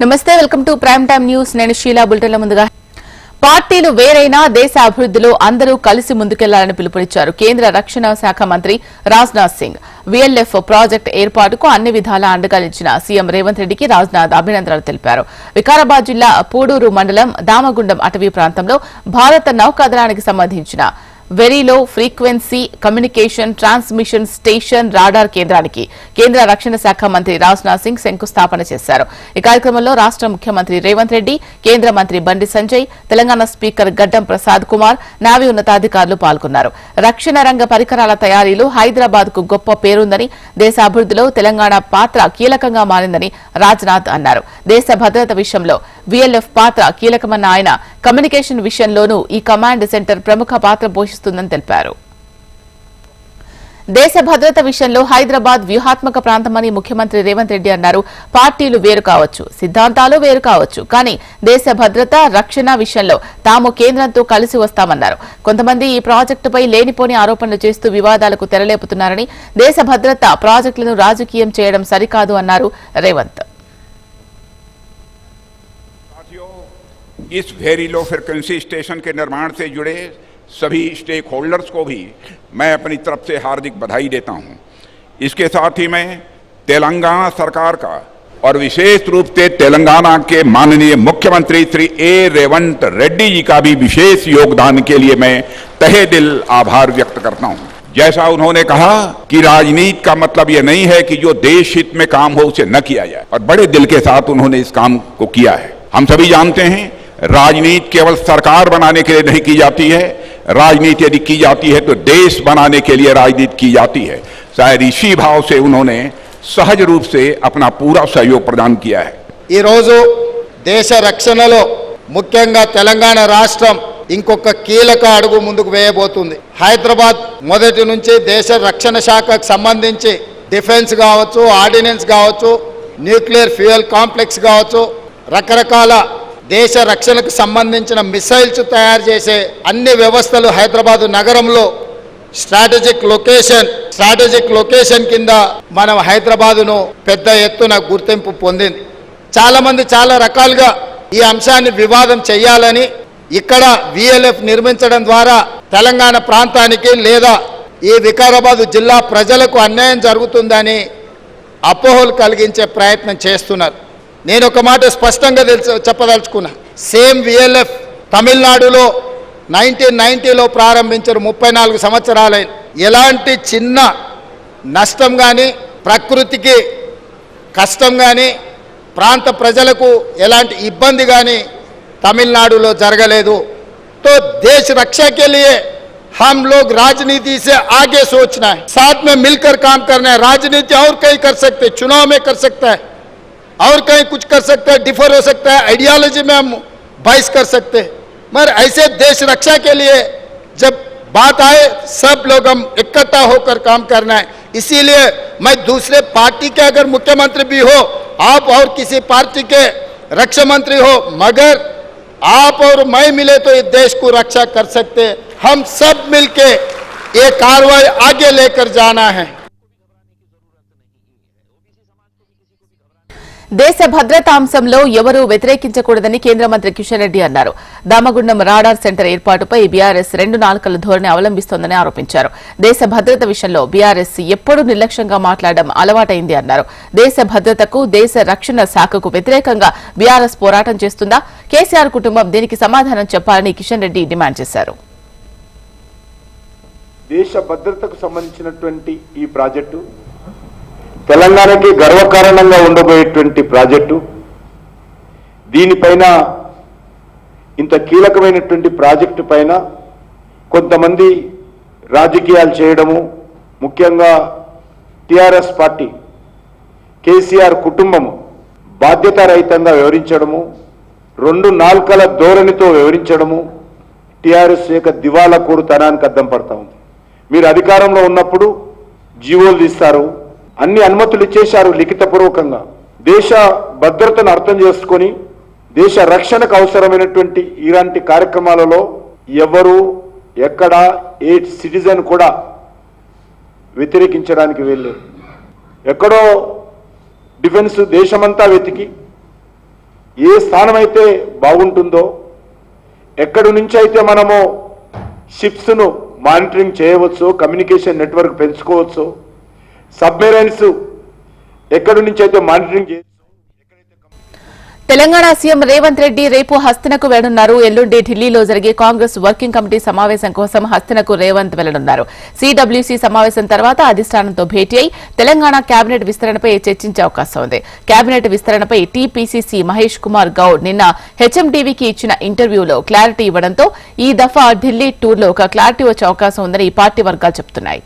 నమస్తే, welcome to prime time news. నేను షీలా. బులెటిన్ల ముందుగా పార్టీలు వేరైనా దేశ అభివృద్ధిలో అందరూ కలిసి ముందుకెళ్లాలని పిలుపునిచ్చారు కేంద్ర రక్షణ శాఖ మంత్రి రాజ్నాథ్ సింగ్. వీఎల్ఎఫ్ ప్రాజెక్టు ఏర్పాటుకు అన్ని విధాలా అండగా నిలిచిన సీఎం రేవంత్ రెడ్డికి రాజ్నాథ్ అభినందనలు తెలిపారు. వికారాబాద్ జిల్లా పూడూరు మండలం దామగుండం అటవీ ప్రాంతంలో భారత నౌకాదళానికి సంబంధించిన very low frequency communication transmission station radar కేంద్రానికి కేంద్ర రక్షణ శాఖ మంత్రి రాజ్నాథ్ సింగ్ శంకుస్థాపన చేశారు. ఈ కార్యక్రమంలో రాష్ట ముఖ్యమంత్రి రేవంత్ రెడ్డి, కేంద్ర మంత్రి బండి సంజయ్, తెలంగాణ స్పీకర్ గడ్డం ప్రసాద్ కుమార్, నావీ ఉన్నతాధికారులు పాల్గొన్నారు. రక్షణ రంగ పరికరాల తయారీలో హైదరాబాద్ కు గొప్ప పేరుందని, దేశ అభివృద్ధిలో తెలంగాణ పాత్ర కీలకంగా మారిందని రాజ్నాథ్ అన్నారు. దేశ భద్రత విషయంలో వీఎల్ఎఫ్ పాత్ర కీలకమన్న ఆయన కమ్యూనికేషన్ విషయంలోనూ ఈ కమాండ్ సెంటర్ ప్రముఖ పాత్ర పోషిస్తుందని తెలిపారు. దేశ భద్రత విషయంలో హైదరాబాద్ వ్యూహాత్మక ప్రాంతమని ముఖ్యమంత్రి రేవంత్ రెడ్డి అన్నారు. పార్టీలు వేరు కావచ్చు, సిద్ధాంతాలు వేరు కావచ్చు, కానీ దేశ భద్రత, రక్షణ విషయంలో తాము కేంద్రంతో కలిసి వస్తామన్నారు. కొంతమంది ఈ ప్రాజెక్టుపై లేనిపోని ఆరోపణలు చేస్తూ వివాదాలకు తెరలేపుతున్నారని, దేశ భద్రత ప్రాజెక్టులను రాజకీయం చేయడం సరికాదు అన్నారు రేవంత్. इस वेरी लो फ्रिक्वेंसी स्टेशन के निर्माण से जुड़े सभी स्टेक होल्डर्स को भी मैं अपनी तरफ से हार्दिक बधाई देता हूं। इसके साथ ही मैं तेलंगाना सरकार का और विशेष रूप से तेलंगाना के माननीय मुख्यमंत्री श्री ए रेवंत रेड्डी जी का भी विशेष योगदान के लिए मैं तहे दिल आभार व्यक्त करता हूं। जैसा उन्होंने कहा कि राजनीति का मतलब यह नहीं है कि जो देश हित में काम हो उसे न किया जाए, और बड़े दिल के साथ उन्होंने इस काम को किया है। हम सभी जानते हैं राजनीति केवल सरकार बनाने के लिए नहीं की जाती है, राजनीति यदि की जाती है तो देश बनाने के लिए राजनीति की जाती है। शायद इसी भाव से उन्होंने सहज रूप से अपना पूरा सहयोग प्रदान किया है। ఈ రోజు దేశ రక్షణలో ముఖ్యంగా తెలంగాణ రాష్ట్రం ఇంకొక కీలక అడుగు ముందుకు వేయబోతుంది. హైదరాబాద్ మొదటి నుంచి దేశ రక్షణ శాఖకు సంబంధించి డిఫెన్స్ కావచ్చు, ఆర్డినెన్స్ కావచ్చు, న్యూక్లియర్ ఫ్యూయల్ కాంప్లెక్స్ కావచ్చు, రకరకాల దేశ రక్షణకు సంబంధించిన మిసైల్స్ తయారు చేసే అన్ని వ్యవస్థలు హైదరాబాద్ నగరంలో స్ట్రాటజిక్ లొకేషన్ కింద మనం హైదరాబాదును పెద్ద ఎత్తున గుర్తింపు పొందింది. చాలామంది చాలా రకాలుగా ఈ అంశాన్ని వివాదం చేయాలని, ఇక్కడ విఎల్ఎఫ్ నిర్మించడం ద్వారా తెలంగాణ ప్రాంతానికి లేదా ఈ వికారాబాద్ జిల్లా ప్రజలకు అన్యాయం జరుగుతుందని అపోహలు కలిగించే ప్రయత్నం చేస్తున్నారు. నేను ఒక మాట స్పష్టంగా చెప్పదలుచుకున్నా. సేమ్ విఎల్ఎఫ్ తమిళనాడులో 1990లో ప్రారంభించారు. 34 సంవత్సరాలైన ఎలాంటి చిన్న నష్టం కానీ, ప్రకృతికి కష్టం కానీ, ప్రాంత ప్రజలకు ఎలాంటి ఇబ్బంది కానీ తమిళనాడులో జరగలేదు. तो देश रक्षा के लिए हम लोग राजनीति से आगे सोचना है, साथ में मिलकर काम करना है. राजनीति और कहीं कर सकते, चुनाव में कर सकता है, और कहीं कुछ कर सकता है, डिफर हो सकता है, आइडियोलॉजी में हम बहस कर सकते हैं, मगर ऐसे देश रक्षा के लिए जब बात आए सब लोग हम इकट्ठा होकर काम करना है. इसीलिए मैं दूसरे पार्टी के अगर मुख्यमंत्री भी हो, आप और किसी पार्टी के रक्षा मंत्री हो, मगर आप और मैं मिले तो ये देश को रक्षा कर सकते हैं. हम सब मिलके ये कार्रवाई आगे लेकर जाना है. దేశ భద్రతా అంశంలో ఎవరూ వ్యతిరేకించకూడదని కేంద్ర మంత్రి కిషన్ రెడ్డి అన్నారు. దామగుండం రాడార్ సెంటర్ ఏర్పాటుపై బీఆర్ఎస్ 2 నాలుకల ధోరణి అవలంబిస్తోందని ఆరోపించారు. దేశ భద్రత విషయంలో బీఆర్ఎస్ ఎప్పుడూ నిర్లక్ష్యంగా మాట్లాడడం అలవాటైంది అన్నారు. దేశ భద్రతకు, దేశ రక్షణ శాఖకు వ్యతిరేకంగా బీఆర్ఎస్ పోరాటం చేస్తుందా? కేసీఆర్ కుటుంబం దీనికి సమాధానం చెప్పాలని కిషన్ రెడ్డి డిమాండ్ చేశారు. దేశ భద్రతకు సంబంధించినటువంటి ఈ ప్రాజెక్టు తెలంగాణకి గర్వకారణంగా ఉండబోయేటువంటి ప్రాజెక్టు. దీనిపైన ఇంత కీలకమైనటువంటి ప్రాజెక్టు పైన కొంతమంది రాజకీయాలు చేయడము, ముఖ్యంగా టిఆర్ఎస్ పార్టీ, కేసీఆర్ కుటుంబము బాధ్యతారహితంగా వ్యవహరించడము, 2 నాల్కల ధోరణితో వ్యవహరించడము టిఆర్ఎస్ యొక్క దివాలా కోరుతనానికి అద్దం పడతా ఉంది. మీరు అధికారంలో ఉన్నప్పుడు జీవోలు తీస్తారు, అన్ని అనుమతులు ఇచ్చేశారు లిఖితపూర్వకంగా. దేశ భద్రతను అర్థం చేసుకొని దేశ రక్షణకు అవసరమైనటువంటి ఇలాంటి కార్యక్రమాలలో ఎవరు ఎక్కడ ఏ సిటిజన్ కూడా వ్యతిరేకించడానికి వెళ్ళారు. ఎక్కడో డిఫెన్స్ దేశమంతా వెతికి ఏ స్థానం అయితే బాగుంటుందో, ఎక్కడి నుంచి అయితే మనము షిప్స్ను మానిటరింగ్ చేయవచ్చు, కమ్యూనికేషన్ నెట్వర్క్ పెంచుకోవచ్చు, సబ్మెరైన్స్ ఎక్కడి నుంచి అయితే మానిటరింగ్ చేయవచ్చు. తెలంగాణ సీఎం రేవంత్ రెడ్డి రేపు హస్తినకు వెళ్లనున్నారు. ఎల్లుండి ఢిల్లీలో జరిగే కాంగ్రెస్ వర్కింగ్ కమిటీ సమావేశం కోసం హస్తినకు రేవంత్ వెళ్లనున్నారు. సిడబ్ల్యూసీ సమావేశం తర్వాత అధిష్టానంతో భేటీ అయి తెలంగాణ కేబినెట్ విస్తరణపై చర్చించే అవకాశం ఉంది. కేబినెట్ విస్తరణపై టీపీసీసీ మహేష్ కుమార్ గౌడ్ నిన్న హెచ్ఎంటీవీకి ఇచ్చిన ఇంటర్వ్యూలో క్లారిటీ ఇవ్వడంతో ఈ దఫా ఢిల్లీ టూర్లో ఒక క్లారిటీ వచ్చే అవకాశం ఉందని ఈ పార్టీ వర్గాలు చెబుతున్నాయి.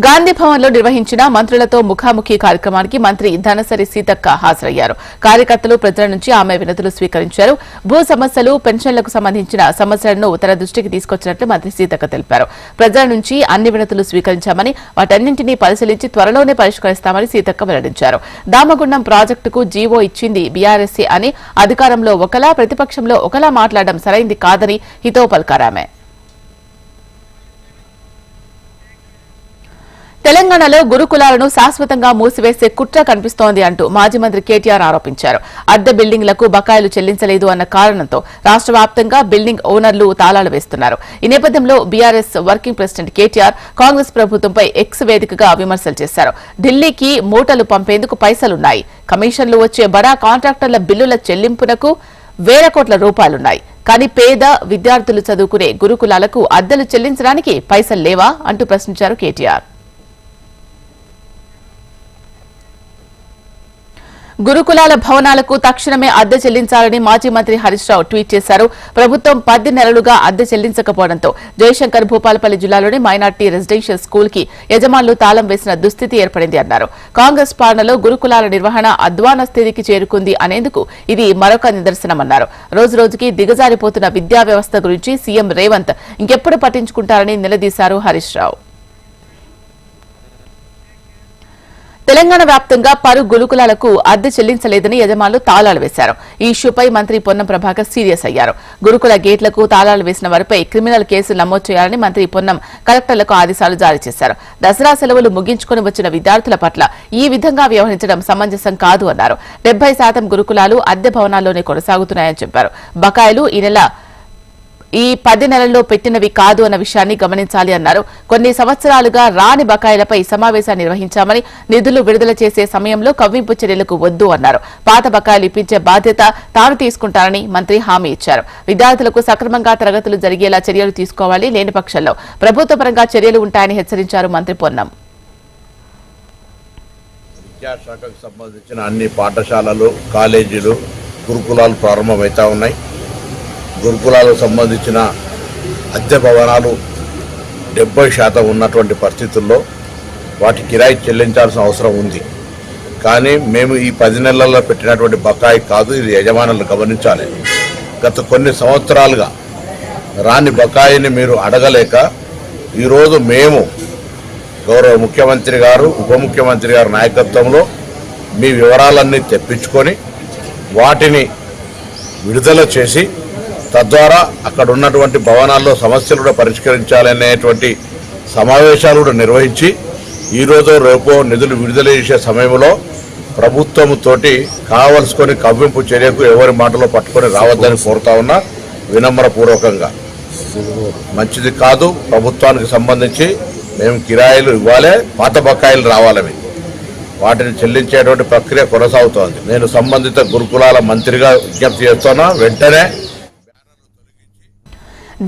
గాంధీ భవన్ లో నిర్వహించిన మంత్రులతో ముఖాముఖి కార్యక్రమానికి మంత్రి ధనసరి సీతక్క హాజరయ్యారు. కార్యకర్తలు ప్రజల నుంచి ఆమె వినతులు స్వీకరించారు. భూ సమస్యలు, పెన్షన్లకు సంబంధించిన సమస్యలను తన దృష్టికి తీసుకొచ్చినట్లు మంత్రి సీతక్క తెలిపారు. ప్రజల నుంచి అన్ని వినతులు స్వీకరించామని, వాటన్నింటినీ పరిశీలించి త్వరలోనే పరిష్కరిస్తామని సీతక్క వెల్లడించారు. దామగుండం ప్రాజెక్టుకు జీవో ఇచ్చింది బీఆర్ఎస్సీ అని, అధికారంలో ఒకలా ప్రతిపక్షంలో ఒకలా మాట్లాడడం సరైంది కాదని హితవు పలికారామె. తెలంగాణలో గురుకులాలను శాశ్వతంగా మూసివేసే కుట్ర కనిపిస్తోంది అంటూ మాజీ మంత్రి కేటీఆర్ ఆరోపించారు. అద్దె బిల్డింగ్లకు బకాయిలు చెల్లించలేదు అన్న కారణంతో రాష్ట్ర వ్యాప్తంగా బిల్డింగ్ ఓనర్లు తాళాలు వేస్తున్నారు. ఈ నేపథ్యంలో BRS working president KTR Congress ప్రభుత్వంపై ఎక్స్ వేదికగా విమర్శలు చేశారు. ఢిల్లీకి మూటలు పంపేందుకు పైసలున్నాయి, కమిషన్లు వచ్చే బడా కాంట్రాక్టర్ల బిల్లుల చెల్లింపునకు వేల కోట్ల రూపాయలున్నాయి, కానీ పేద విద్యార్థులు చదువుకునే గురుకులాలకు అద్దెలు చెల్లించడానికి పైసలు లేవా అంటూ ప్రశ్నించారు కేటీఆర్. గురుకులాల భవనాలకు తక్షణమే అద్దె చెల్లించాలని మాజీ మంత్రి హరీష్ రావు ట్వీట్ చేశారు. ప్రభుత్వం 10 నెలలుగా అద్దె చెల్లించకపోవడంతో జయశంకర్ భూపాలపల్లి జిల్లాలోని మైనార్టీ రెసిడెన్షియల్ స్కూల్ కి యజమానులు తాళం వేసిన దుస్థితి ఏర్పడింది అన్నారు. కాంగ్రెస్ పాలనలో గురుకులాల నిర్వహణ అధ్వాన స్థితికి చేరుకుంది అనేందుకు ఇది మరొక నిదర్శనమన్నారు. రోజురోజుకి దిగజారిపోతున్న విద్యా వ్యవస్థ గురించి సీఎం రేవంత్ ఇంకెప్పుడు పట్టించుకుంటారని నిలదీశారు హరీష్ రావు. తెలంగాణ వ్యాప్తంగా పలు గురుకులాలకు అద్దె చెల్లించలేదని యజమానులు తాళాలు వేశారు. ఈ ఇష్యూపై మంత్రి పొన్నం ప్రభాకర్ సీరియస్ అయ్యారు. గురుకుల గేట్లకు తాళాలు వేసిన వారిపై క్రిమినల్ కేసులు నమోదు చేయాలని మంత్రి పొన్నం కలెక్టర్లకు ఆదేశాలు జారీ చేశారు. దసరా సెలవులు ముగించుకుని వచ్చిన విద్యార్థుల పట్ల ఈ విధంగా వ్యవహరించడం సమంజసం కాదు అన్నారు. 70% గురుకులాలు అద్దె భవనాల్లోనే కొనసాగుతున్నాయని చెప్పారు. బకాయిలు ఈ 10 నెలల్లో పెట్టినవి కాదు అన్న విషయాన్ని గమనించాలి అన్నారు. కొన్ని సంవత్సరాలుగా రాని బకాయిలపై సమావేశాన్ని నిర్వహించామని, నిధులు విడుదల చేసే సమయంలో కవ్వింపు చర్యలకు వద్దు అన్నారు. పాత బకాయిలు ఇప్పించే బాధ్యత తాను తీసుకుంటారని మంత్రి హామీ ఇచ్చారు. విద్యార్థులకు సక్రమంగా తరగతులు జరిగేలా చర్యలు తీసుకోవాలి, లేని పక్షంలో ప్రభుత్వ పరంగా చర్యలు ఉంటాయని హెచ్చరించారు మంత్రి పొన్నం. విద్యాశాఖకు సంబంధించిన అన్ని పాఠశాలలు, కాలేజీలు, గురుకులాలు ప్రారంభమవుతా ఉన్నాయి. గురుకులాలకు సంబంధించిన అద్దె భవనాలు 70% ఉన్నటువంటి పరిస్థితుల్లో వాటి కిరాయి చెల్లించాల్సిన అవసరం ఉంది. కానీ మేము ఈ 10 నెలల్లో పెట్టినటువంటి బకాయి కాదు, ఇది యజమానులు గమనించాలి. గత కొన్ని సంవత్సరాలుగా రాని బకాయిని మీరు అడగలేక ఈరోజు మేము గౌరవ ముఖ్యమంత్రి గారు, ఉప ముఖ్యమంత్రి గారి నాయకత్వంలో మీ వివరాలన్నీ తెప్పించుకొని వాటిని విడుదల చేసి తద్వారా అక్కడ ఉన్నటువంటి భవనాల్లో సమస్యలు కూడా పరిష్కరించాలనేటువంటి సమావేశాలు కూడా నిర్వహించి ఈరోజు రేపో నిధులు విడుదల చేసే సమయంలో ప్రభుత్వంతోటి కావలసుకొని కవ్వింపు చర్యకు ఎవరి మాటలో పట్టుకొని రావద్దని కోరుతా ఉన్నా వినమ్రపూర్వకంగా. మంచిది కాదు. ప్రభుత్వానికి సంబంధించి మేము కిరాయిలు ఇవ్వాలి, పాత బకాయిలు రావాలని వాటిని చెల్లించేటువంటి ప్రక్రియ కొనసాగుతోంది. నేను సంబంధిత గురుకులాల మంత్రిగా విజ్ఞప్తి చేస్తున్నా, వెంటనే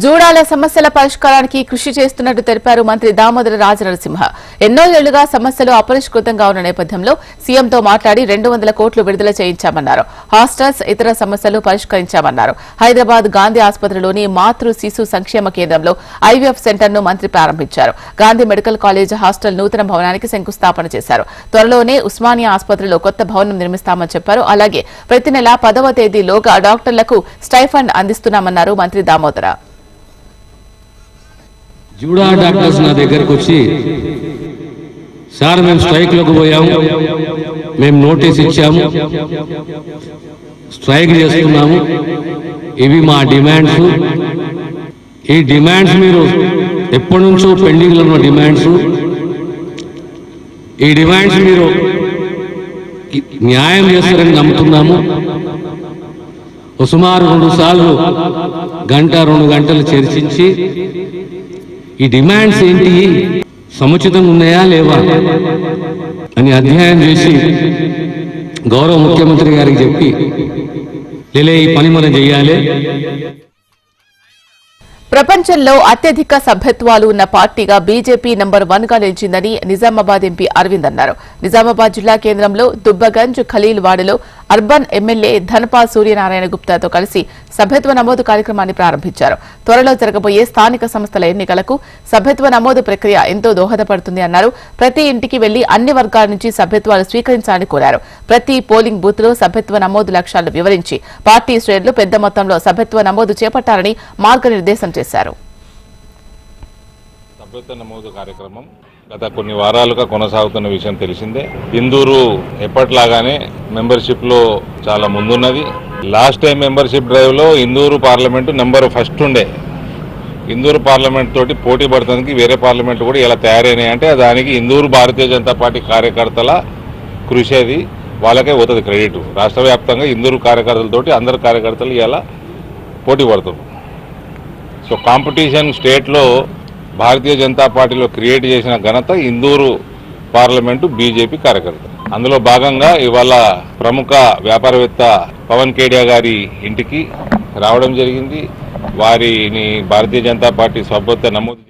జూడాల సమస్యల పరిష్కారానికి కృషి చేస్తున్నట్టు తెలిపారు మంత్రి దామోదర రాజనరసింహ. ఎన్నో ఏళ్లుగా సమస్యలు అపరిష్కృతంగా ఉన్న నేపథ్యంలో సీఎంతో మాట్లాడి 200 కోట్లు విడుదల చేయించామన్నారు. హాస్టల్స్, ఇతర సమస్యలు పరిష్కరించామన్నారు. హైదరాబాద్ గాంధీ ఆసుపత్రిలోని మాతృ శిశు సంక్షేమ కేంద్రంలో ఐవీఎఫ్ సెంటర్ను మంత్రి ప్రారంభించారు. గాంధీ మెడికల్ కాలేజ్ హాస్టల్ నూతన భవనానికి శంకుస్థాపన చేశారు. త్వరలోనే ఉస్మానియా ఆసుపత్రిలో కొత్త భవనం నిర్మిస్తామని చెప్పారు. అలాగే ప్రతి నెల 10వ తేదీలోగా డాక్టర్లకు స్టైఫండ్ అందిస్తున్నామన్నారు మంత్రి దామోదర. జూడా డాక్టర్స్ నా దగ్గరకు వచ్చి, సార్ మేము స్ట్రైక్లోకి పోయాము, మేము నోటీస్ ఇచ్చాము, స్ట్రైక్ చేస్తున్నాము, ఇవి మా డిమాండ్స్, ఈ డిమాండ్స్ మీరు ఎప్పటి నుంచో పెండింగ్లో ఉన్న డిమాండ్స్, ఈ డిమాండ్స్ మీరు న్యాయం చేస్తారని నమ్ముతున్నాము. సుమారు 2 సార్లు గంట 2 గంటలు చర్చించి ఈ డిమాండ్స్ ఏంటి, సముచితంగా ఉన్నాయా లేవా అని అధ్యయనం చేసి గౌరవ ముఖ్యమంత్రి గారికి చెప్పి ఈ పని మనం చేయాలి. ప్రపంచంలో అత్యధిక సభ్యత్వాలు ఉన్న పార్టీగా బీజేపీ నంబర్ 1 గా నిలిచిందని నిజామాబాద్ ఎంపీ అరవింద్ అన్నారు. నిజామాబాద్ జిల్లా కేంద్రంలో దుబ్బగంజ్ ఖలీల్వాడలో అర్బన్ ఎమ్మెల్యే ధనపాల్ సూర్యనారాయణ గుప్తాతో కలిసి సభ్యత్వ నమోదు కార్యక్రమాన్ని ప్రారంభించారు. త్వరలో జరగబోయే స్థానిక సంస్థల ఎన్నికలకు సభ్యత్వ నమోదు ప్రక్రియ ఎంతో దోహదపడుతుంది అన్నారు. ప్రతి ఇంటికి వెళ్లి అన్ని వర్గాల నుంచి సభ్యత్వాలు స్వీకరించాలని కోరారు. ప్రతి పోలింగ్ బూత్ లో సభ్యత్వ నమోదు లక్ష్యాలను వివరించి పార్టీ శ్రేణులు పెద్ద మొత్తంలో సభ్యత్వ నమోదు చేపట్టాలని మార్గనిర్దేశం చేశారు. సభ్యత్వ నమోదు కార్యక్రమం గత కొన్ని వారాలుగా కొనసాగుతున్న విషయం తెలిసిందే. ఇందూరు ఎప్పట్లాగానే మెంబర్షిప్ లో చాలా ముందున్నది. లాస్ట్ టైం మెంబర్షిప్ డ్రైవ్ లో ఇందూరు పార్లమెంటు నెంబర్ 1 ఉండే. ఇందూరు పార్లమెంట్ తోటి పోటీ పడుతుంది. వేరే పార్లమెంట్ కూడా ఇలా తయారైనాయి అంటే దానికి ఇందూరు భారతీయ జనతా పార్టీ కార్యకర్తల కృషి, అది వాళ్ళకే పోతుంది క్రెడిట్. రాష్ట్ర వ్యాప్తంగా ఇందూరు కార్యకర్తలతోటి అందరు కార్యకర్తలు ఇలా పోటీ పడుతున్నారు. సో కాంపిటీషన్ స్టేట్లో భారతీయ జనతా పార్టీలో క్రియేట్ చేసిన ఘనత ఇందూరు పార్లమెంటు బీజేపీ కార్యకర్త. అందులో భాగంగా ఇవాళ ప్రముఖ వ్యాపారవేత్త పవన్ కేడియా గారి ఇంటికి రావడం జరిగింది. వారిని భారతీయ జనతా పార్టీ సభ్యత్వ నమోదు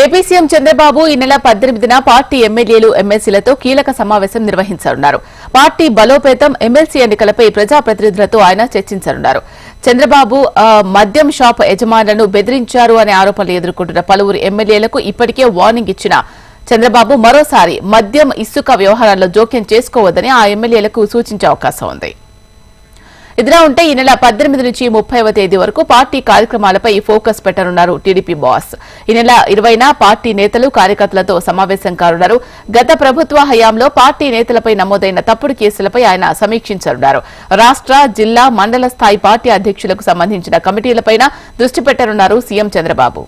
ఏపీ సీఎం చంద్రబాబు ఈ నెల 18న పార్టీ ఎమ్మెల్యేలు ఎమ్మెల్సీలతో కీలక సమావేశం నిర్వహించనున్నారు. పార్టీ బలోపేతం, ఎమ్మెల్సీ ఎన్నికలపై ప్రజాప్రతినిధులతో ఆయన చర్చించనున్నారు. చంద్రబాబు మద్యం షాప్ యజమానులను బెదిరించారు అనే ఆరోపణలు ఎదుర్కొంటున్న పలువురు ఎమ్మెల్యేలకు ఇప్పటికే వార్నింగ్ ఇచ్చిన చంద్రబాబు మరోసారి మద్యం, ఇసుక వ్యవహారాల్లో జోక్యం చేసుకోవద్దని ఆ ఎమ్మెల్యేలకు సూచించే అవకాశం ఉంది. ఇదిలా ఉంటే ఈ నెల 18 నుంచి 30వ తేదీ వరకు పార్టీ కార్యక్రమాలపై ఫోకస్ పెట్టనున్నారు టీడీపీ బాస్. ఈ నెల 20న పార్టీ నేతలు, కార్యకర్తలతో సమావేశం కానున్నారు. గత ప్రభుత్వ హయాంలో పార్టీ నేతలపై నమోదైన తప్పుడు కేసులపై ఆయన సమీక్షించనున్నారు. రాష్ట్ర, జిల్లా, మండల స్థాయి పార్టీ అధ్యక్షులకు సంబంధించిన కమిటీలపైన దృష్టి పెట్టనున్నారు సీఎం చంద్రబాబు.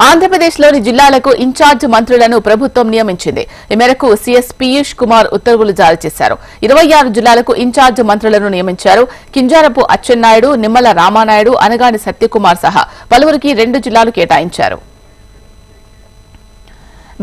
ఆంధ్రప్రదేశ్లోని జిల్లాలకు ఇన్ఛార్జ్ మంత్రులను ప్రభుత్వం నియమించింది. ఈ మేరకు సీఎస్ పీయూష్ కుమార్ ఉత్తర్వులు జారీ చేశారు. 26 జిల్లాలకు ఇన్ఛార్జ్ మంత్రులను నియమించారు. కింజారపు అచ్చెన్నాయుడు, నిమ్మల రామానాయుడు, అనగాని సత్యకుమార్ సహా పలువురికి 2 జిల్లాలు కేటాయించారు.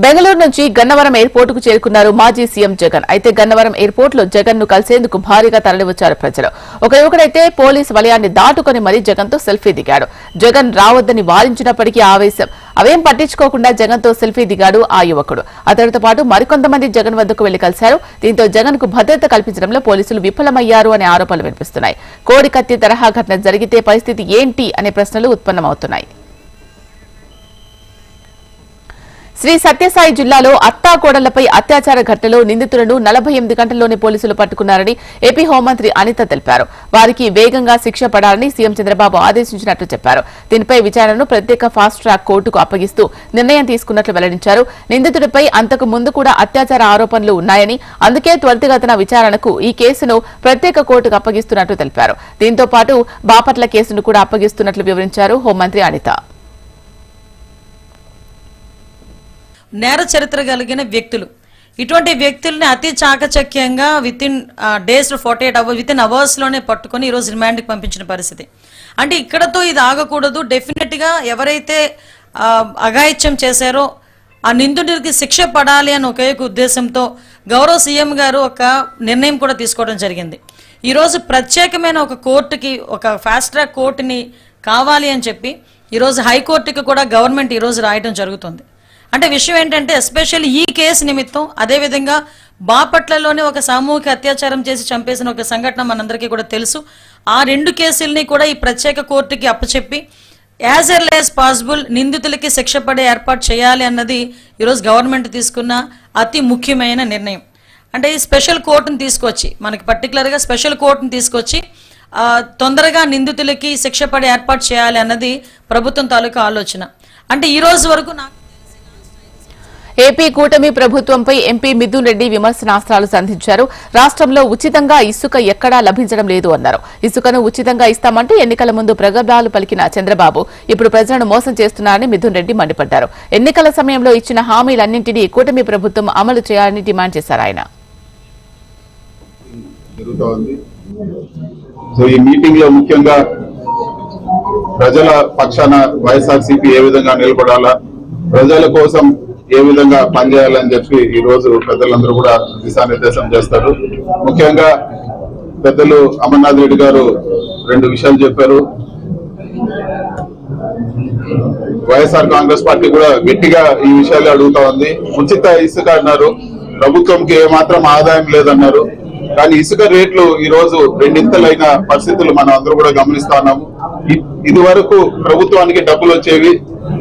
బెంగళూరు నుంచి గన్నవరం ఎయిర్పోర్టుకు చేరుకున్నారు మాజీ సీఎం జగన్. అయితే గన్నవరం ఎయిర్పోర్ట్ లో జగన్ ను కలిసేందుకు భారీగా తరలివచ్చారు ప్రజలు. ఒక యువకుడైతే పోలీసు వలయాన్ని దాటుకుని మరీ జగన్ తో సెల్ఫీ దిగాడు. జగన్ రావద్దని వారించినప్పటికీ ఆవేశం అవేం పట్టించుకోకుండా జగన్ తో సెల్ఫీ దిగాడు ఆ యువకుడు. అతడితో పాటు మరికొంతమంది జగన్ వద్దకు వెళ్లి కలిశారు. దీంతో జగన్ కు భద్రత కల్పించడంలో పోలీసులు విఫలమయ్యారు అనే ఆరోపణలు వినిపిస్తున్నాయి. కోడి కత్తి తరహా ఘటన జరిగితే పరిస్థితి ఏంటి అనే ప్రశ్నలు ఉత్పన్నమవుతున్నాయి. శ్రీ సత్యసాయి జిల్లాలో అత్తాకోడళ్లపై అత్యాచార ఘటనలో నిందితులను 48 గంటల్లోనే పోలీసులు పట్టుకున్నారని ఏపీ హోంమంత్రి అనిత తెలిపారు. వారికి వేగంగా శిక్ష పడాలని సీఎం చంద్రబాబు ఆదేశించినట్లు చెప్పారు. దీనిపై విచారణను ప్రత్యేక ఫాస్ట్ ట్రాక్ కోర్టుకు అప్పగిస్తూ నిర్ణయం తీసుకున్నట్లు వెల్లడించారు. నిందితుడిపై అంతకు ముందు కూడా అత్యాచార ఆరోపణలు ఉన్నాయని, అందుకే త్వరితగతిన విచారణకు ఈ కేసును ప్రత్యేక కోర్టుకు అప్పగిస్తున్నట్లు తెలిపారు. దీంతో పాటు బాపట్ల కేసును కూడా అప్పగిస్తున్నట్లు వివరించారు హోంమంత్రి అనిత. నేర చరిత్ర కలిగిన వ్యక్తులు, ఇటువంటి వ్యక్తుల్ని అతి చాకచక్యంగా వితిన్ డేస్ 48 అవర్స్ వితిన్ అవర్స్లోనే పట్టుకొని ఈరోజు రిమాండ్కి పంపించిన పరిస్థితి. అంటే ఇక్కడతో ఇది ఆగకూడదు. డెఫినెట్గా ఎవరైతే అఘాయిత్యం చేశారో ఆ నిందితుడికి శిక్ష పడాలి అని ఒకే ఉద్దేశంతో గౌరవ సీఎం గారు ఒక నిర్ణయం కూడా తీసుకోవడం జరిగింది. ఈరోజు ప్రత్యేకమైన ఒక కోర్టుకి, ఒక ఫాస్ట్ ట్రాక్ కోర్టుని కావాలి అని చెప్పి ఈరోజు హైకోర్టుకి కూడా గవర్నమెంట్ ఈరోజు రాయడం జరుగుతుంది. అంటే విషయం ఏంటంటే ఎస్పెషల్లీ ఈ కేసు నిమిత్తం, అదేవిధంగా బాపట్లలోనే ఒక సామూహిక అత్యాచారం చేసి చంపేసిన ఒక సంఘటన మనందరికీ కూడా తెలుసు. ఆ 2 కేసుల్ని కూడా ఈ ప్రత్యేక కోర్టుకి అప్పచెప్పి యాజ్ ఎర్లీ యాజ్ పాసిబుల్ నిందితులకి శిక్ష పడే ఏర్పాటు చేయాలి అన్నది ఈరోజు గవర్నమెంట్ తీసుకున్న అతి ముఖ్యమైన నిర్ణయం. అంటే ఈ స్పెషల్ కోర్టును తీసుకొచ్చి, మనకి పర్టికులర్గా స్పెషల్ కోర్టును తీసుకొచ్చి తొందరగా నిందితులకి శిక్ష పడే ఏర్పాటు చేయాలి అన్నది ప్రభుత్వం తాలూకా ఆలోచన. అంటే ఈ రోజు వరకు ఏపీ కూటమి ప్రభుత్వంపై ఎంపీ మిథున్ రెడ్డి విమర్శనాస్త్రాలు సంధించారు. రాష్ట్రంలో ఉచితంగా ఇసుక ఎక్కడా లభించడం లేదు అన్నారు. ఇసుకను ఉచితంగా ఇస్తామంటూ ఎన్నికల ముందు ప్రగల్భాలు పలికిన చంద్రబాబు ఇప్పుడు ప్రజలను మోసం చేస్తున్నారని మిథున్ రెడ్డి మండిపడ్డారు. ఎన్నికల సమయంలో ఇచ్చిన హామీలన్నింటినీ కూటమి ప్రభుత్వం అమలు చేయాలని డిమాండ్ చేశారు ఆయన. సో ఈ మీటింగ్ లో ముఖ్యంగా ప్రజల పక్షాన వైఎస్ఆర్సీపీ ఏ విధంగా నిలబడాలా, ప్రజల కోసం ఏ విధంగా పనిచేయాలని చెప్పి ఈ రోజు పెద్దలందరూ కూడా దిశానిర్దేశం చేస్తారు. ముఖ్యంగా పెద్దలు అమర్నాథ్ రెడ్డి గారు 2 విషయాలు చెప్పారు. వైఎస్ఆర్ కాంగ్రెస్ పార్టీ కూడా గట్టిగా ఈ విషయాలు అడుగుతా ఉంది. ఉచిత ఇసుక అన్నారు, ప్రభుత్వంకి ఏమాత్రం ఆదాయం లేదన్నారు. కానీ ఇసుక రేట్లు ఈ రోజు 2 పరిస్థితులు మనం అందరూ కూడా గమనిస్తా ఉన్నాము. ఇది వరకు ప్రభుత్వానికి డబ్బులు వచ్చేవి,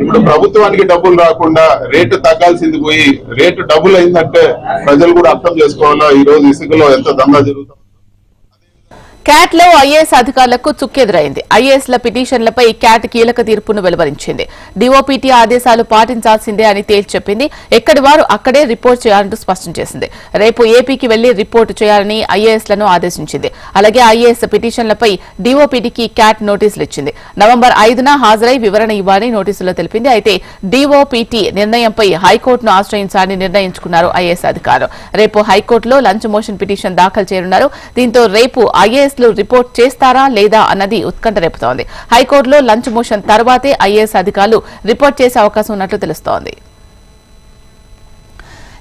ఇప్పుడు ప్రభుత్వానికి డబ్బులు రాకుండా రేటు తగ్గాల్సింది పోయి రేటు డబుల్ అయిందంటే ప్రజలు కూడా అర్థం చేసుకోవాలా ఈ రోజు ఇసుకలో ఎంత దందా జరుగుతుంది. క్యాట్ లో ఐఏఎస్ అధికారులకు చుక్కెదురైంది. ఐఏఎస్ల పిటిషన్లపై క్యాట్ కీలక తీర్పును వెలువరించింది. డీఓపీటీ ఆదేశాలు పాటించాల్సిందే అని తేల్చి చెప్పింది. ఎక్కడి వారు అక్కడే రిపోర్ట్ చేయాలంటూ స్పష్టం చేసింది. రేపు ఏపీకి వెళ్లి రిపోర్టు చేయాలని ఐఏఎస్లను ఆదేశించింది. అలాగే ఐఏఎస్ పిటిషన్లపై డీఓపీటీకి క్యాట్ నోటీసులు ఇచ్చింది. నవంబర్ 5న హాజరై వివరణ ఇవ్వాలని నోటీసులో తెలిపింది. అయితే డీఓపీటీ నిర్ణయంపై హైకోర్టును ఆశ్రయించాలని నిర్ణయించుకున్నారు ఐఏఎస్ అధికారులు. రేపు హైకోర్టులో లంచ్ మోషన్ పిటిషన్ దాఖలు చేయనున్నారు. దీంతో రేపు ఐఏఎస్ రిపోర్ట్ చేస్తారా లేదా అన్నది ఉత్కంఠ రేపుతోంది. హైకోర్టులో లంచ్ మోషన్ తర్వాతే ఐఏఎస్ అధికారులు రిపోర్ట్ చేసే అవకాశం ఉన్నట్లు తెలుస్తోంది.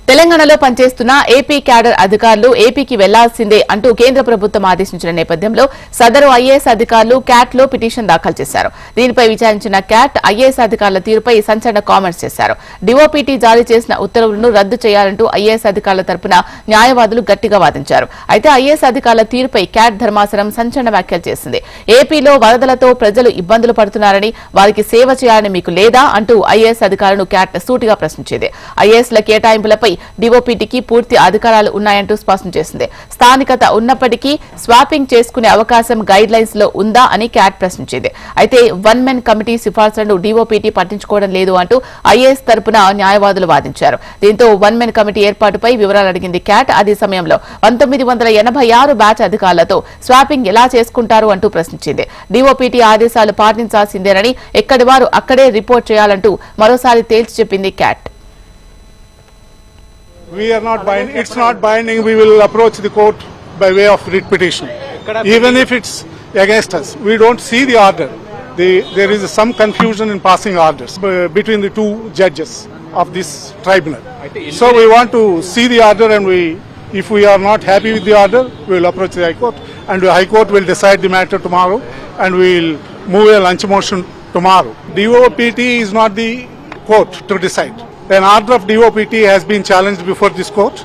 తెలంగాణలో పనిచేస్తున్న ఏపీ క్యాడర్ అధికారులు ఏపీకి వెళ్లాల్సిందే అంటూ కేంద్ర ప్రభుత్వం ఆదేశించిన నేపథ్యంలో సదరు ఐఏఎస్ అధికారులు క్యాట్ లో పిటిషన్ దాఖలు చేశారు. దీనిపై విచారించిన క్యాట్ ఐఏఎస్ అధికారుల తీరుపై సంచలన కామెంట్స్ చేశారు. డీఓపీటీ జారీ చేసిన ఉత్తర్వులను రద్దు చేయాలంటూ ఐఏఎస్ అధికారుల తరపున న్యాయవాదులు గట్టిగా వాదించారు. అయితే ఐఏఎస్ అధికారుల తీరుపై క్యాట్ ధర్మాసనం సంచలన వ్యాఖ్యలు చేసింది. ఏపీలో వరదలతో ప్రజలు ఇబ్బందులు పడుతున్నారని, వారికి సేవ చేయాలని మీకు లేదా అంటూ ఐఏఎస్ అధికారులను క్యాట్ సూటిగా ప్రశ్నించింది. ఐఏఎస్ల కేటాయింపులపై డీఓపీటీకి పూర్తి అధికారాలు ఉన్నాయంటూ స్పష్టం చేసింది. స్థానికత ఉన్నప్పటికీ స్వాపింగ్ చేసుకునే అవకాశం గైడ్ లైన్స్ లో ఉందా అని క్యాట్ ప్రశ్నించింది. అయితే 1 మెన్ కమిటీ సిఫార్సులను డీఓపీటీ పట్టించుకోవడం లేదు అంటూ ఐఏఎస్ తరపున న్యాయవాదులు వాదించారు. దీంతో 1 మెన్ కమిటీ ఏర్పాటుపై వివరాలు అడిగింది క్యాట్. అదే సమయంలో 1986 బ్యాచ్ అధికారులతో స్వాపింగ్ ఎలా చేసుకుంటారు అంటూ ప్రశ్నించింది. డీఓపీటీ ఆదేశాలు పాటించాల్సిందేనని, ఎక్కడి వారు అక్కడే రిపోర్ట్ చేయాలంటూ మరోసారి తేల్చి చెప్పింది cat. We are not binding. It's not binding. We will approach the court by way of writ petition. Even if it's against us, we don't see the order. There is some confusion in passing orders between the 2 judges of this tribunal. So we want to see the order, and if we are not happy with the order, we will approach the High Court, and the High Court will decide the matter tomorrow, and we will move a lunch motion tomorrow. DOPT is not the court to decide. An order of DOPT has been challenged before this court.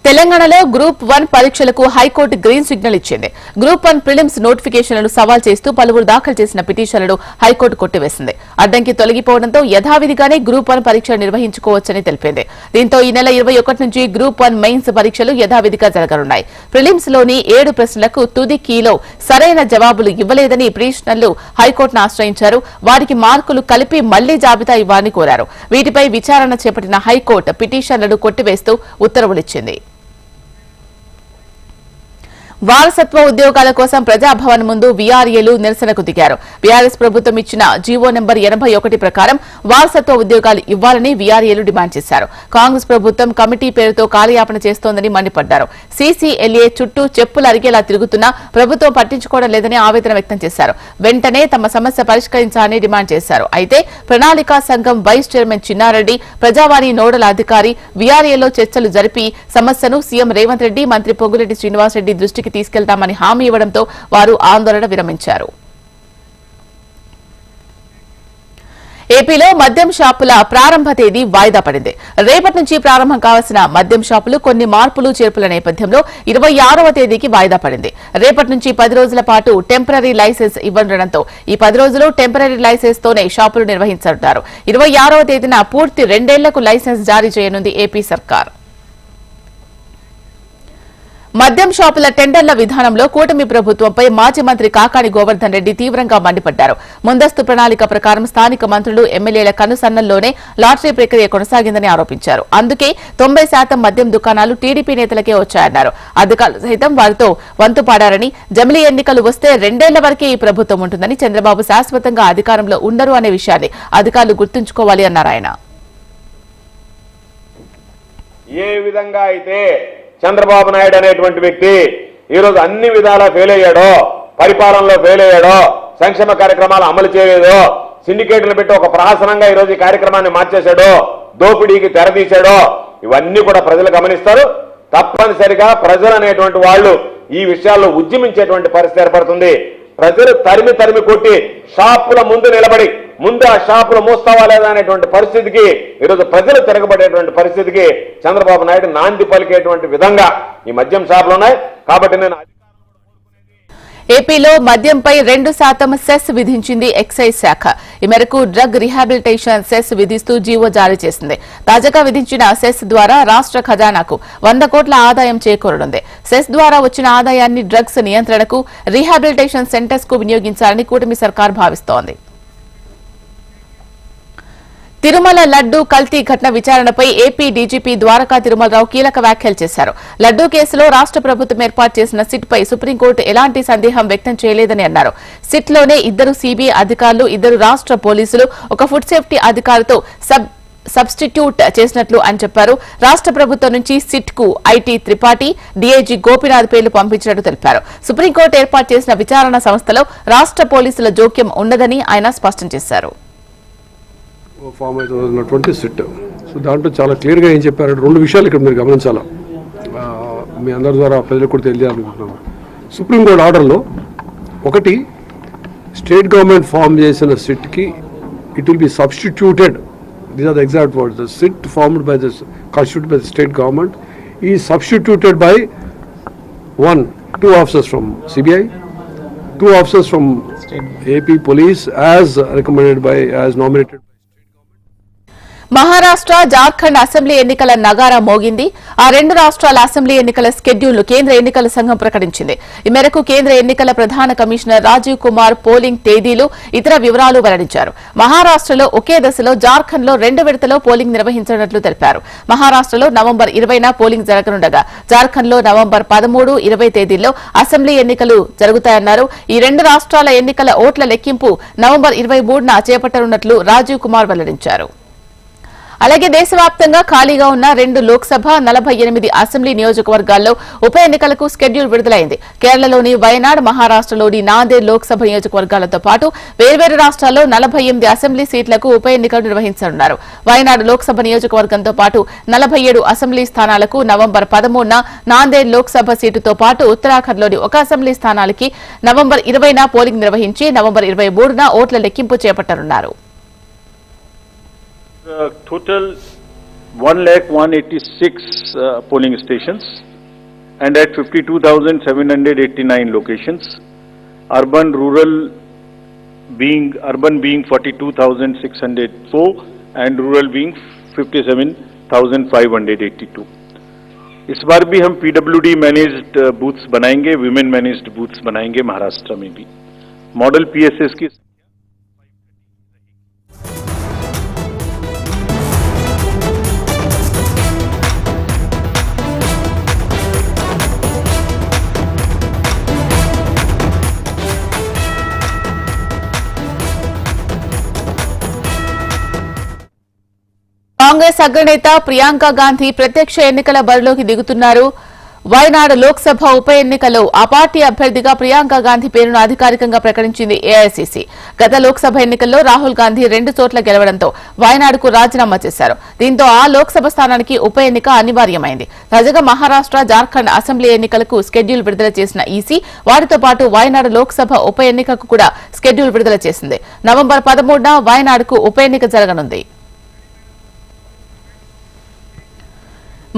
తెలంగాణలో group 1 పరీక్షలకు high court green signal ఇచ్చింది. Group 1 prelims నోటిఫికేషన్లను సవాల్ చేస్తూ పలువురు దాఖలు చేసిన పిటిషన్లను high court కొట్టివేసింది. అడ్డంకి తొలగిపోవడంతో యథావిధిగానే గ్రూప్ 1 పరీక్ష నిర్వహించుకోవచ్చని తెలిపింది. దీంతో ఈ నెల 21 నుంచి గ్రూప్ 1 మెయిన్స్ పరీక్షలు యథావిధిగా జరగనున్నాయి. ప్రిలిమ్స్ లోని 7 ప్రశ్నలకు తుది కీలో సరైన జవాబులు ఇవ్వలేదని పిటిషనర్లు హైకోర్టును ఆశ్రయించారు. వారికి మార్కులు కలిపి మళ్లీ జాబితా ఇవ్వాలని కోరారు. వీటిపై విచారణ చేపట్టిన హైకోర్టు పిటిషన్లను కొట్టివేస్తూ ఉత్తర్వులిచ్చింది. వారసత్వ ఉద్యోగాల కోసం ప్రజాభవన్ ముందు వీఆర్ఏలు నిరసనకు దిగారు. బీఆర్ఎస్ ప్రభుత్వం ఇచ్చిన జీవో నెంబర్ 81 ప్రకారం వారసత్వ ఉద్యోగాలు ఇవ్వాలని వీఆర్ఏలు డిమాండ్ చేశారు. కాంగ్రెస్ ప్రభుత్వం కమిటీ పేరుతో కాలయాపన చేస్తోందని మండిపడ్డారు. సీసీఎల్ఏ చుట్టూ చెప్పులు అరిగేలా తిరుగుతున్నా ప్రభుత్వం పట్టించుకోవడం లేదని ఆవేదన వ్యక్తం చేశారు. వెంటనే తమ సమస్య పరిష్కరించాలని డిమాండ్ చేశారు. అయితే ప్రణాళికా సంఘం వైస్ చైర్మన్ చిన్నారెడ్డి, ప్రజావాణి నోడల్ అధికారి వీఆర్ఏలో చర్చలు జరిపి సమస్యను సీఎం రేవంత్ రెడ్డి, మంత్రి పొంగులేటి శ్రీనివాసరెడ్డి దృష్టికి తీసుకెళ్తామని హామీ ఇవ్వడంతో వారు ఆందోళన విరమించారు. ఏపీలో మద్యం షాపుల ప్రారంభ తేదీ వాయిదా పడింది. రేపటి నుంచి ప్రారంభం కావాల్సిన మద్యం షాపులు కొన్ని మార్పులు చేర్పుల నేపథ్యంలో 26వ తేదీకి వాయిదా పడింది. రేపటి నుంచి 10 రోజుల పాటు టెంపరరీ లైసెన్స్ ఇవ్వనుండటంతో ఈ 10 రోజులు టెంపరరీ లైసెన్స్ తోనే షాపులు నిర్వహించనున్నారు. 26వ తేదీన పూర్తి 2 ఏళ్లకు లైసెన్స్ జారీ చేయనుంది ఏపీ సర్కార్. మద్యం షాపుల టెండర్ల విధానంలో కూటమి ప్రభుత్వంపై మాజీ మంత్రి కాకాని గోవర్ధన్ రెడ్డి తీవ్రంగా మండిపడ్డారు. ముందస్తు ప్రణాళిక ప్రకారం స్థానిక మంత్రులు ఎమ్మెల్యేల కనుసన్నల్లోనే లాటరీ ప్రక్రియ కొనసాగిందని ఆరోపించారు. అందుకే 90% మద్యం దుకాణాలు టీడీపీ నేతలకే వచ్చాయన్నారు. అధికారులు సైతం వారితో వంతుపాడారని, జమిలీ ఎన్నికలు వస్తే 2 ఏళ్ల వరకే ఈ ప్రభుత్వం ఉంటుందని, చంద్రబాబు శాశ్వతంగా అధికారంలో ఉండరు అనే విషయాన్ని అధికారులు గుర్తుంచుకోవాలి అన్నారు ఆయన. ఏ విధంగా అయితే చంద్రబాబు నాయుడు అనేటువంటి వ్యక్తి ఈరోజు అన్ని విధాలా ఫెయిల్ అయ్యాడో, పరిపాలనలో ఫెయిల్ అయ్యాడో, సంక్షేమ కార్యక్రమాలు అమలు చేయలేదో, సిండికేట్లు పెట్టి ఒక ప్రహసనంగా ఈరోజు ఈ కార్యక్రమాన్ని మార్చేశాడో, దోపిడీకి తెరదీశాడో, ఇవన్నీ కూడా ప్రజలు గమనిస్తారు. తప్పనిసరిగా ప్రజలు అనేటువంటి వాళ్ళు ఈ విషయాల్లో ఉద్యమించేటువంటి పరిస్థితి ఏర్పడుతుంది. ప్రజలు తరిమి తరిమి కొట్టి షాపుల ముందు నిలబడి ముందు ఆ షాపులు మూస్తావా లేదా అనేటువంటి పరిస్థితికి ఈరోజు ప్రజలు తిరగబడేటువంటి పరిస్థితికి చంద్రబాబు నాయుడు నాంది పలికేటువంటి విధంగా ఈ మద్యం షాపులు ఉన్నాయి. కాబట్టి నేను ఏపీలో మద్యంపై 2% సెస్ విధించింది ఎక్సైజ్ శాఖ. ఈ మేరకు డ్రగ్ రీహాబిలిటేషన్ సెస్ విధిస్తూ జీవో జారీ చేసింది. తాజాగా విధించిన సెస్ ద్వారా రాష్ట్ర ఖజానాకు 100 కోట్ల ఆదాయం చేకూరనుంది. సెస్ ద్వారా వచ్చిన ఆదాయాన్ని డ్రగ్స్ నియంత్రణకు, రీహాబిలిటేషన్ సెంటర్స్ కు వినియోగించాలని కూటమి సర్కార్ భావిస్తోంది. తిరుమల లడ్డూ కల్తీ ఘటన విచారణపై ఏపీ డీజీపీ ద్వారకా తిరుమలరావు కీలక వ్యాఖ్యలు చేశారు. లడ్డూ కేసులో రాష్ట్ర ప్రభుత్వం ఏర్పాటు చేసిన సిట్పై సుప్రీంకోర్టు ఎలాంటి సందేహం వ్యక్తం చేయలేదని అన్నారు. సిట్లోనే 2 సీబీఐ అధికారులు, 2 రాష్ట్ర పోలీసులు, ఒక ఫుడ్ సేఫ్టీ అధికారితో సబ్స్టిట్యూట్ చేసినట్లు అని చెప్పారు. రాష్ట్ర ప్రభుత్వం నుంచి సిట్ కు ఐటీ త్రిపాఠి, డీఐజీ గోపీనాథ్ పేర్లు పంపించినట్టు తెలిపారు. సుప్రీంకోర్టు ఏర్పాటు చేసిన విచారణ సంస్థలో రాష్ట్ర పోలీసుల జోక్యం ఉండదని ఆయన స్పష్టం చేశారు. ఫామ్ అవుతున్నటువంటి సిట్, సో దాంట్లో చాలా క్లియర్గా ఏం చెప్పారంటే 2 విషయాలు ఇక్కడ మీరు గమనించాలా, మీ అందరి ద్వారా ప్రజలకు కూడా తెలియాలనుకుంటున్నాను. సుప్రీంకోర్టు ఆర్డర్లో ఒకటి, స్టేట్ గవర్నమెంట్ ఫామ్ చేసిన సిట్కి it will be substituted, these are the exact words, the SIT formed by the constituted by the state government ఈ substituted by 2 officers from CBI, 2 officers from AP police as recommended by, as nominated. Maharashtra, Jharkhand assembly ఎన్నికల నగారా మోగింది. ఆ 2 రాష్ట్రాల assembly ఎన్నికల స్కెడ్యూల్ను కేంద్ర ఎన్నికల సంఘం ప్రకటించింది. ఈ మేరకు కేంద్ర ఎన్నికల ప్రధాన కమిషనర్ రాజీవ్ కుమార్ పోలింగ్ తేదీలు, ఇతర వివరాలు వెల్లడించారు. మహారాష్ట్రలో ఒకే దశలో, జార్ఖండ్లో 2 విడతలో పోలింగ్ నిర్వహించనున్నట్లు తెలిపారు. మహారాష్ట్రలో నవంబర్ 20న పోలింగ్ జరగనుండగా, జార్ఖండ్లో నవంబర్ 13, 20 తేదీల్లో అసెంబ్లీ ఎన్నికలు జరుగుతాయన్నారు. ఈ 2 రాష్ట్రాల ఎన్నికల ఓట్ల లెక్కింపు నవంబర్ 23న చేపట్టనున్నట్లు రాజీవ్ కుమార్ వెల్లడించారు. అలాగే దేశవ్యాప్తంగా ఖాళీగా ఉన్న 2 లోక్సభ, 48 అసెంబ్లీ నియోజకవర్గాల్లో ఉప ఎన్నికలకు స్కెడ్యూల్ విడుదలైంది. కేరళలోని వయనాడ్, మహారాష్ట్రలోని నాందేడ్ లోక్సభ నియోజకవర్గాలతో పాటు వేర్వేరు రాష్ట్రాల్లో 48 అసెంబ్లీ సీట్లకు ఉప ఎన్నికలు నిర్వహించనున్నారు. వయనాడ్ లోక్సభ నియోజకవర్గంతో పాటు 47 అసెంబ్లీ స్థానాలకు నవంబర్ 13న, నాందేడ్ లోక్సభ సీటుతో పాటు ఉత్తరాఖండ్లోని 1 అసెంబ్లీ స్థానానికి నవంబర్ 20న పోలింగ్ నిర్వహించి నవంబర్ 23న ఓట్ల లెక్కింపు చేపట్టనున్నారు. Total 1,186 polling stations and at 52,789 locations. Urban being 42,604 and rural being 57,582. इस बार भी हम PWD मैनेज्ड बूथ्स बनाएंगे, विमेन मैनेज्ड बूथ्स बनाएंगे महाराष्ट्र में भी. मॉडल PSS की కాంగ్రెస్ అగ్రనేత ప్రియాంక గాంధీ ప్రత్యక్ష ఎన్నికల బరిలోకి దిగుతున్నారు. వయనాడు లోక్సభ ఉప ఎన్నికలో ఆ పార్టీ అభ్యర్థిగా ప్రియాంక గాంధీ పేరును అధికారికంగా ప్రకటించింది ఏఐసీసీ. గత లోక్సభ ఎన్నికల్లో రాహుల్ గాంధీ 2 చోట్ల గెలవడంతో వయనాడుకు రాజీనామా చేశారు. దీంతో ఆ లోక్సభ స్థానానికి ఉప ఎన్నిక అనివార్యమైంది. తాజాగా మహారాష్ట్ర, జార్ఖండ్ అసెంబ్లీ ఎన్నికలకు స్కెడ్యూల్ విడుదల చేసిన ఈసీ వాటితో పాటు వయనాడు లోక్సభ ఉప ఎన్నికకు కూడా స్కెడ్యూల్ విడుదల చేసింది. నవంబర్ 13న వయనాడుకు ఉప ఎన్నిక జరగనుంది.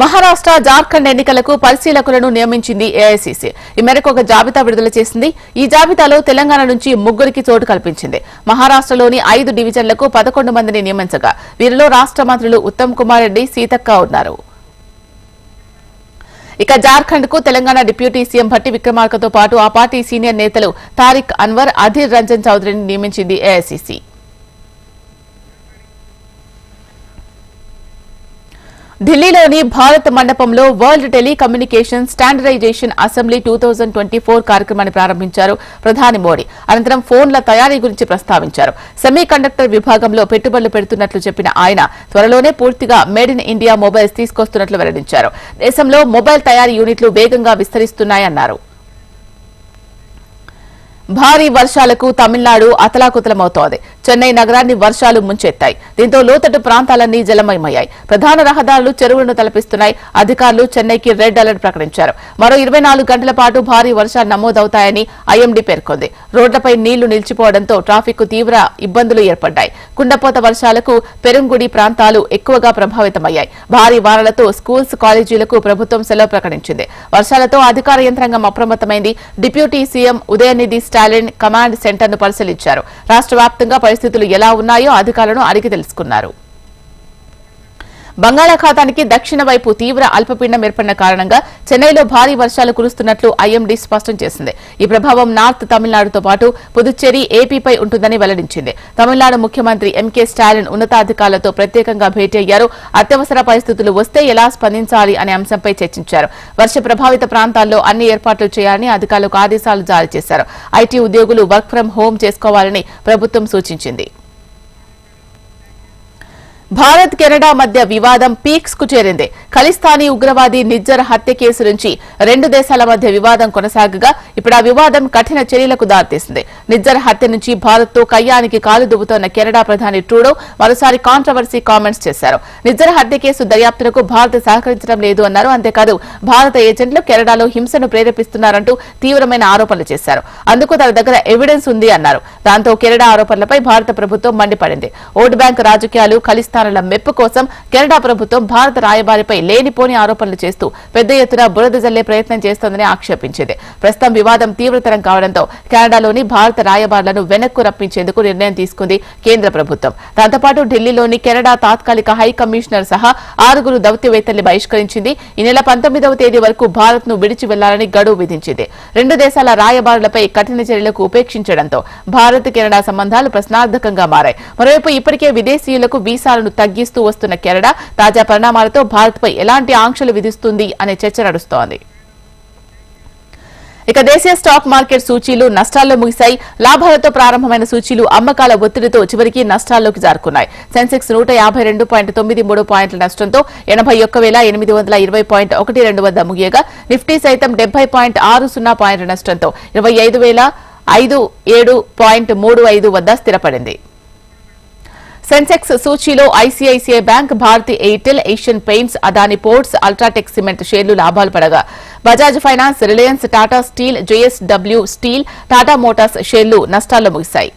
మహారాష్ట్ర, జార్ఖండ్ ఎన్నికలకు పరిశీలకులను నియమించింది ఏఐసీసీ. ఈ మేరకు ఒక జాబితా విడుదల చేసింది. ఈ జాబితాలో తెలంగాణ నుంచి 3కి చోటు కల్పించింది. మహారాష్ట్రలోని 5 డివిజన్లకు 11 మందిని నియమించగా వీరిలో రాష్ట్ర మంత్రులు ఉత్తమ్ కుమార్ రెడ్డి, సీతక్క ఉన్నారు. ఇక జార్ఖండ్ కు తెలంగాణ డిప్యూటీ సీఎం భట్టి విక్రమార్కతో పాటు ఆ పార్టీ సీనియర్ నేతలు తారిక్ అన్వర్, అధీర్ రంజన్ చౌదరిని నియమించింది ఏఐసీసీ. ఢిల్లీలోని భారత్ మండపంలో వరల్డ్ టెలికమ్యూనికేషన్ స్టాండర్డైజేషన్ అసెంబ్లీ 2024 కార్యక్రమాన్ని ప్రారంభించారు ప్రధాని మోడీ. అనంతరం ఫోన్ల తయారీ గురించి ప్రస్తావించారు. సెమీ కండక్టర్ విభాగంలో పెట్టుబడులు పెడుతున్నట్లు చెప్పిన ఆయన త్వరలోనే పూర్తిగా మేడ్ ఇన్ ఇండియా మొబైల్స్ తీసుకొస్తున్నట్లు వెల్లడించారు. దేశంలో మొబైల్ తయారీ యూనిట్లు వేగంగా విస్తరిస్తున్నాయన్నారు. భారీ వర్షాలకు తమిళనాడు అతలాకుతలమవుతోంది. చెన్నై నగరాన్ని వర్షాలు ముంచెత్తాయి. దీంతో లోతట్టు ప్రాంతాలన్నీ జలమయమయ్యాయి. ప్రధాన రహదారులు చెరువులను తలపిస్తున్నాయి. అధికారులు చెన్నైకి రెడ్ అలర్ట్ ప్రకటించారు. మరో 24 గంటల పాటు భారీ వర్షాలు నమోదవుతాయని ఐఎండీ పేర్కొంది. రోడ్లపై నీళ్లు నిలిచిపోవడంతో ట్రాఫిక్ తీవ్ర ఇబ్బందులు ఏర్పడ్డాయి. కుండపోత వర్షాలకు పెరంగుడి ప్రాంతాలు ఎక్కువగా ప్రభావితమయ్యాయి. భారీ వానలతో స్కూల్స్, కాలేజీలకు ప్రభుత్వం సెలవు ప్రకటించింది. వర్షాలతో అధికార యంత్రాంగం అప్రమత్తమైంది. Deputy CM Udhayanidhi Stalin command సెంటర్ను పరిశీలించారు. రాష్ట్ర వ్యాప్తంగా పరిస్థితులు ఎలా ఉన్నాయో అధికారులను అడిగి తెలుసుకున్నారు. బంగాళాఖాతానికి దక్షిణ వైపు తీవ్ర అల్పపీడనం ఏర్పడిన కారణంగా చెన్నైలో భారీ వర్షాలు కురుస్తున్నట్లు ఐఎండీ స్పష్టం చేసింది. ఈ ప్రభావం నార్త్ తమిళనాడుతో పాటు పుదుచ్చేరి, ఏపీపై ఉంటుందని వెల్లడించింది. తమిళనాడు ముఖ్యమంత్రి ఎంకే స్టాలిన్ ఉన్నతాధికారులతో ప్రత్యేకంగా భేటీ అయ్యారు. అత్యవసర పరిస్థితులు వస్తే ఎలా స్పందించాలి అనే అంశంపై చర్చించారు. వర్ష ప్రభావిత ప్రాంతాల్లో అన్ని ఏర్పాట్లు చేయాలని అధికారులకు ఆదేశాలు జారీ చేశారు. ఐటీ ఉద్యోగులు వర్క్ ఫ్రం హోం చేసుకోవాలని ప్రభుత్వం సూచించింది. భారత్ కెనడా మధ్య వివాదం పీక్స్ కు చేరింది. ఖలిస్తానీ ఉగ్రవాది నిజ్జర్ హత్య కేసు నుంచి రెండు దేశాల మధ్య వివాదం కొనసాగగా ఇప్పుడు ఆ వివాదం కఠిన చర్యలకు దారితీసింది. నిజ్జర్ హత్య నుంచి భారత్ తో కయ్యానికి కాలు దువ్వుతోన్న కెనడా ప్రధాని ట్రూడో మరోసారి కాంట్రవర్సీ కామెంట్స్ చేశారు. నిజ్జర్ హత్య కేసు దర్యాప్తునకు భారత్ సహకరించడం లేదు అన్నారు. అంతేకాదు భారత ఏజెంట్లు కెనడాలో హింసను ప్రేరేపిస్తున్నారంటూ తీవ్రమైన ఆరోపణలు చేశారు. అందుకు తన దగ్గర ఎవిడెన్స్ ఉంది అన్నారు. దాంతో కెనడా ఆరోపణలపై భారత ప్రభుత్వం మండిపడింది. ఓటు బ్యాంక్ రాజకీయాలు, ఖలిస్తాన్ మెప్పు కోసం కెనడా ప్రభుత్వం భారత రాయబారిపై లేనిపోని ఆరోపణలు చేస్తూ పెద్ద ఎత్తున బురద జల్లే ప్రయత్నం చేస్తోందని ఆక్షేపించింది. ప్రస్తుతం వివాదం తీవ్రతరం కావడంతో కెనడాలోని భారత రాయబారులను వెనక్కు రప్పించేందుకు నిర్ణయం తీసుకుంది కేంద్ర ప్రభుత్వం. దాంతోపాటు ఢిల్లీలోని కెనడా తాత్కాలిక హై కమిషనర్ సహా 6 దౌత్యవేత్తల్ని బహిష్కరించింది. ఈ నెల 19వ తేదీ వరకు భారత్ ను విడిచి వెళ్లాలని గడువు విధించింది. రెండు దేశాల రాయబారులపై కఠిన చర్యలకు ఉపేక్షించడంతో భారత్ కెనడా సంబంధాలు ప్రశ్నార్థకంగా మారాయి. మరోవైపు ఇప్పటికే విదేశీయులకు వీసాలను తగ్గిస్తూ వస్తున్న కెనడా తాజా పరిణామాలతో భారత్పై ఎలాంటి ఆంక్షలు విధిస్తుంది అనే చర్చ నడుస్తోంది. ఇక దేశీయ స్టాక్ మార్కెట్ సూచీలు నష్టాల్లో ముగిశాయి. లాభాలతో ప్రారంభమైన సూచీలు అమ్మకాల ఒత్తిడితో చివరికి నష్టాల్లోకి జారుకున్నాయి. సెన్సెక్స్ 152.93 పాయింట్ల నష్టంతో 81,820.12 వద్ద ముగియగా నిఫ్టీ సైతం 70.60 పాయింట్ల నష్టంతో 25,507.35 వద్ద స్థిరపడింది. సెన్సెక్స్ సూచీలో ICICI bank, Bharti Airtel, Asian Paints, Adani Ports, UltraTech Cement షేర్లు లాభాలు పడగా Bajaj Finance, Reliance, Tata Steel, JSW Steel, Tata Motors షేర్లు నష్టాల్లో ముగిశాయి.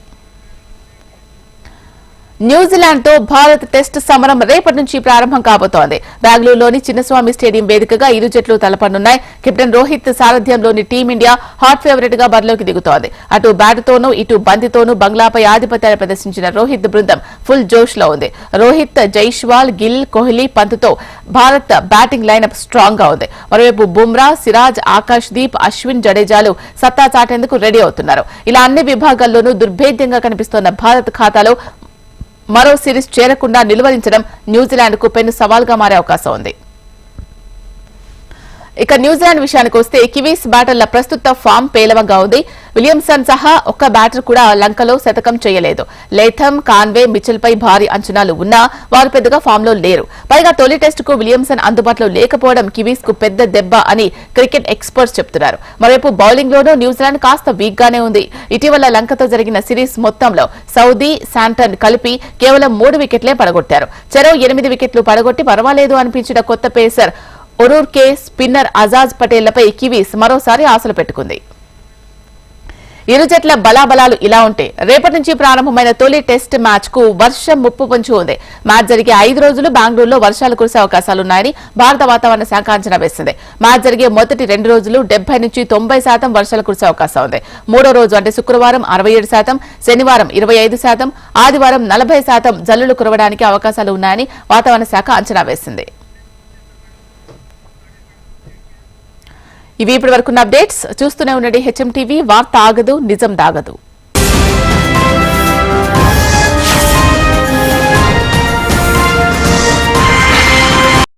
న్యూజిలాండ్ తో భారత్ టెస్ట్ సమరం రేపటి నుంచి ప్రారంభం కాబోతోంది. బెంగళూరులోని చిన్నస్వామి స్టేడియం వేదికగా ఇరు జట్లు తలపడనున్నాయి. కెప్టెన్ రోహిత్ సారథ్యంలోని టీమిండియా హాట్ ఫేవరెట్ గా బరిలోకి దిగుతోంది. అటు బ్యాట్తోనూ ఇటు బంతితోనూ బంగ్లాపై ఆధిపత్యాన్ని ప్రదర్శించిన రోహిత్ బృందం ఫుల్ జోష్ లో ఉంది. రోహిత్, జైష్వాల్, గిల్, కోహ్లీ, పంత్తో భారత్ బ్యాటింగ్ లైనప్ స్ట్రాంగ్ గా ఉంది. మరోవైపు బుమ్రా, సిరాజ్, ఆకాశ్ దీప్, అశ్విన్, జడేజాలు సత్తా చాటేందుకు రెడీ అవుతున్నారు. ఇలా అన్ని విభాగాల్లోనూ దుర్భేద్యంగా కనిపిస్తోన్న భారత్ ఖాతాలో మరో సిరీస్ చేరకుండా నిలువరించడం న్యూజిలాండ్ కు పెను సవాల్గా మారే అవకాశం ఉంది. ఇక న్యూజిలాండ్ విషయానికి వస్తే కివీస్ బ్యాటర్ల ప్రస్తుత ఫామ్ పేలవంగా ఉంది. విలియమ్సన్ సహా ఒక్క బ్యాటర్ కూడా లంకలో శతకం చేయలేదు. లేథమ్, కాన్వే, మిచెల్ పై భారీ అంచనాలు ఉన్నా వారు పెద్దగా ఫామ్ లో లేరు. పైగా తొలి టెస్టుకు విలియమ్సన్ అందుబాటులో లేకపోవడం కివీస్ కు పెద్ద దెబ్బ అని క్రికెట్ ఎక్స్పర్ట్స్ చెబుతున్నారు. మరోవైపు బౌలింగ్ లోనూ న్యూజిలాండ్ కాస్త వీక్ గానే ఉంది. ఇటీవల లంకతో జరిగిన సిరీస్ మొత్తంలో సౌదీ, శాంటన్ కలిపి కేవలం 3 వికెట్లే పడగొట్టారు. చెరో 8 వికెట్లు పడగొట్టి పర్వాలేదు అనిపించిన కొత్త పేసర్ ఒరూర్కే, స్పిన్నర్ అజాజ్ పటేళ్లపై కివీస్ మరోసారి ఆశలు పెట్టుకుంది. ఇరు జట్ల బలాబలాలు ఇలా ఉంటే రేపటి నుంచి ప్రారంభమైన తొలి టెస్ట్ మ్యాచ్ కు వర్షం ముప్పు పొంచి ఉంది. మ్యాచ్ జరిగే 5 రోజులు బెంగళూరులో వర్షాలు కురిసే అవకాశాలున్నాయని భారత వాతావరణ శాఖ అంచనా వేసింది. మ్యాచ్ జరిగే మొదటి 2 రోజులు 70 నుంచి 90% వర్షాలు కురిసే అవకాశం ఉంది. మూడో రోజు అంటే శుక్రవారం 67%, శనివారం 25%, ఆదివారం 40% జల్లులు కురవడానికి అవకాశాలు ఉన్నాయని వాతావరణ శాఖ అంచనా వేసింది. ఇవి ఇప్పటి వరకున్న అప్డేట్స్. చూస్తూనే ఉండండి HM టీవీ. వార్త ఆగదు, నిజం దాగదు.